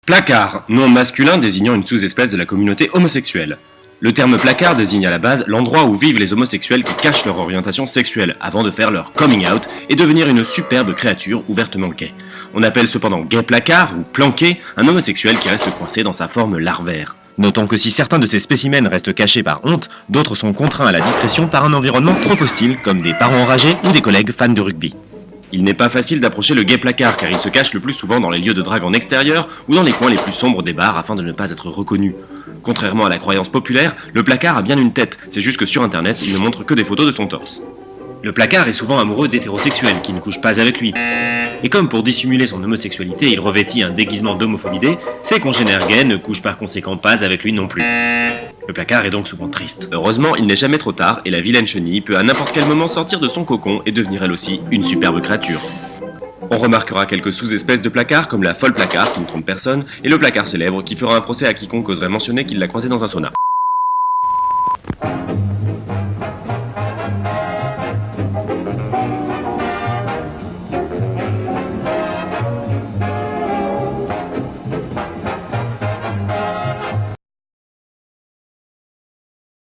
Placard, nom masculin désignant une sous-espèce de la communauté homosexuelle. Le terme placard désigne à la base l'endroit où vivent les homosexuels qui cachent leur orientation sexuelle avant de faire leur coming out et devenir une superbe créature ouvertement gay. On appelle cependant gay placard ou planqué un homosexuel qui reste coincé dans sa forme larvaire. Notons que si certains de ces spécimens restent cachés par honte, d'autres sont contraints à la discrétion par un environnement trop hostile comme des parents enragés ou des collègues fans de rugby. Il n'est pas facile d'approcher le gay placard car il se cache le plus souvent dans les lieux de drague en extérieur ou dans les coins les plus sombres des bars afin de ne pas être reconnu. Contrairement à la croyance populaire, le placard a bien une tête, c'est juste que sur internet il ne montre que des photos de son torse. Le placard est souvent amoureux d'hétérosexuels qui ne couchent pas avec lui. Et comme pour dissimuler son homosexualité il revêtit un déguisement d'homophobie, ses congénères gays ne couchent par conséquent pas avec lui non plus. Le placard est donc souvent triste. Heureusement, il n'est jamais trop tard et la vilaine chenille peut à n'importe quel moment sortir de son cocon et devenir elle aussi une superbe créature. On remarquera quelques sous-espèces de placards comme la folle placard qui ne trompe personne et le placard célèbre qui fera un procès à quiconque oserait mentionner qu'il l'a croisé dans un sauna.